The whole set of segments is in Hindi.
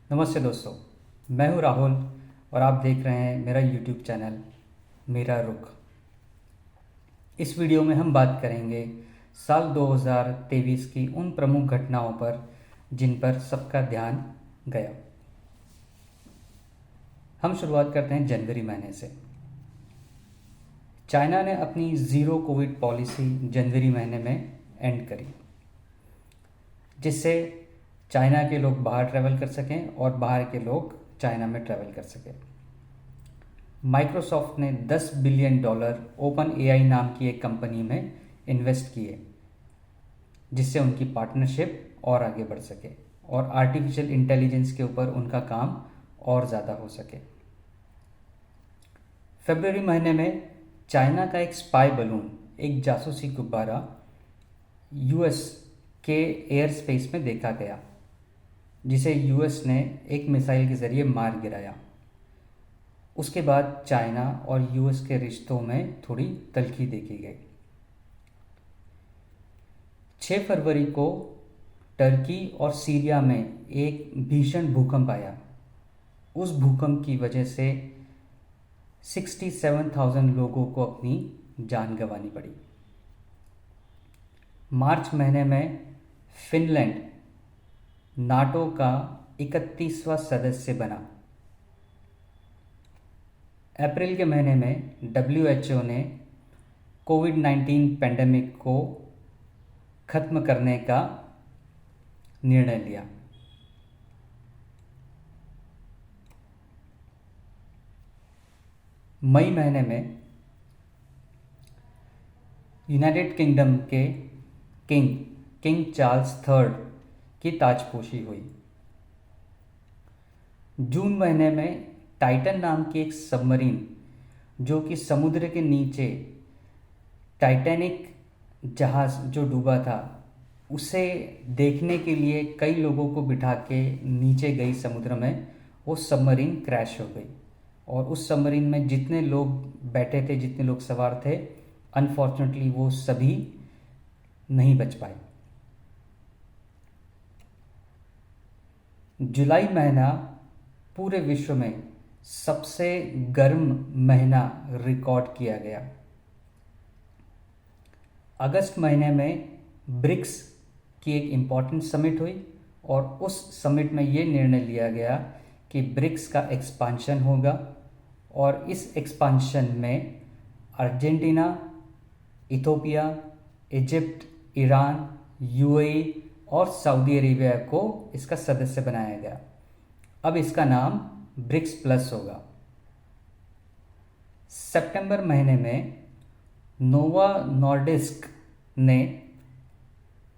नमस्ते दोस्तों, मैं हूं राहुल और आप देख रहे हैं मेरा यूट्यूब चैनल मेरा रुख। इस वीडियो में हम बात करेंगे साल 2023 की उन प्रमुख घटनाओं पर जिन पर सबका ध्यान गया। हम शुरुआत करते हैं जनवरी महीने से। चाइना ने अपनी ज़ीरो कोविड पॉलिसी जनवरी महीने में एंड करी, जिससे चाइना के लोग बाहर ट्रैवल कर सकें और बाहर के लोग चाइना में ट्रैवल कर सकें। माइक्रोसॉफ्ट ने $10 बिलियन ओपन एआई नाम की एक कंपनी में इन्वेस्ट किए, जिससे उनकी पार्टनरशिप और आगे बढ़ सके और आर्टिफिशियल इंटेलिजेंस के ऊपर उनका काम और ज़्यादा हो सके। फरवरी महीने में चाइना का एक स्पाई बलून, एक जासूसी गुब्बारा यूएस के एयर स्पेस में देखा गया, जिसे यूएस ने एक मिसाइल के ज़रिए मार गिराया। उसके बाद चाइना और यूएस के रिश्तों में थोड़ी तल्खी देखी गई। 6 फरवरी को टर्की और सीरिया में एक भीषण भूकंप आया। उस भूकंप की वजह से 67,000 लोगों को अपनी जान गंवानी पड़ी। मार्च महीने में फिनलैंड नाटो का 31वां सदस्य बना। अप्रैल के महीने में WHO ने कोविड-19 पैंडेमिक को ख़त्म करने का निर्णय लिया। मई महीने में यूनाइटेड किंगडम के किंग चार्ल्स III की ताजपोशी हुई। जून महीने में टाइटन नाम की एक सबमरीन, जो कि समुद्र के नीचे टाइटैनिक जहाज़ जो डूबा था उसे देखने के लिए कई लोगों को बिठा के नीचे गई समुद्र में, वो सबमरीन क्रैश हो गई और उस सबमरीन में जितने लोग बैठे थे, जितने लोग सवार थे, अनफॉर्चुनेटली वो सभी नहीं बच पाए। जुलाई महीना पूरे विश्व में सबसे गर्म महीना रिकॉर्ड किया गया। अगस्त महीने में ब्रिक्स की एक इम्पॉर्टेंट समिट हुई और उस समिट में ये निर्णय लिया गया कि ब्रिक्स का एक्सपांशन होगा और इस एक्सपांशन में Argentina, Ethiopia, Egypt, Iran, UAE और सऊदी अरेबिया को इसका सदस्य बनाया गया। अब इसका नाम ब्रिक्स प्लस होगा। सितंबर महीने में नोवा नॉर्डिस्क ने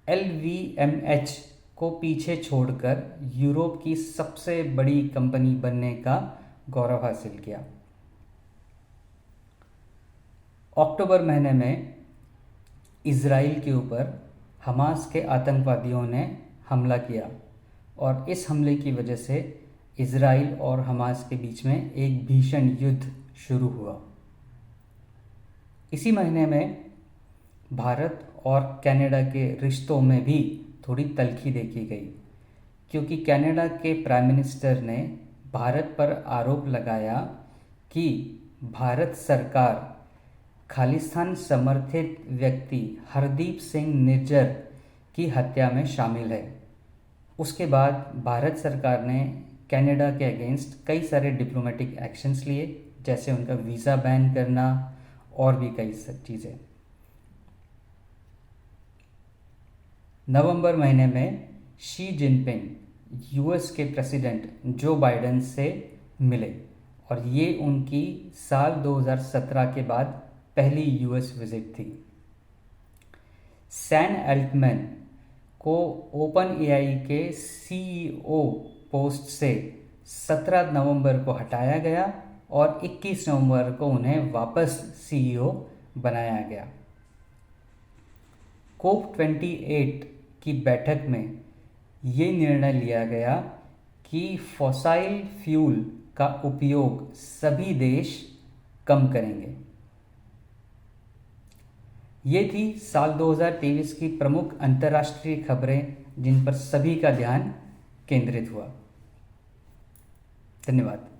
LVMH को पीछे छोड़कर यूरोप की सबसे बड़ी कंपनी बनने का गौरव हासिल किया। अक्टूबर महीने में इज़राइल के ऊपर हमास के आतंकवादियों ने हमला किया और इस हमले की वजह से इज़राइल और हमास के बीच में एक भीषण युद्ध शुरू हुआ। इसी महीने में भारत और कनाडा के रिश्तों में भी थोड़ी तल्खी देखी गई, क्योंकि कनाडा के प्राइम मिनिस्टर ने भारत पर आरोप लगाया कि भारत सरकार खालिस्तान समर्थित व्यक्ति हरदीप सिंह निज्जर की हत्या में शामिल है। उसके बाद भारत सरकार ने कनाडा के अगेंस्ट कई सारे डिप्लोमेटिक एक्शंस लिए, जैसे उनका वीज़ा बैन करना और भी कई चीज़ें। नवंबर महीने में शी जिनपिंग यूएस के प्रेसिडेंट जो बाइडेन से मिले और ये उनकी साल 2017 के बाद पहली यूएस विजिट थी। सैम अल्टमैन को ओपन एआई के CEO पोस्ट से 17 नवंबर को हटाया गया और 21 नवंबर को उन्हें वापस CEO बनाया गया। COP28 की बैठक में ये निर्णय लिया गया कि फॉसाइल फ्यूल का उपयोग सभी देश कम करेंगे। ये थी साल 2023 की प्रमुख अंतर्राष्ट्रीय खबरें जिन पर सभी का ध्यान केंद्रित हुआ। धन्यवाद।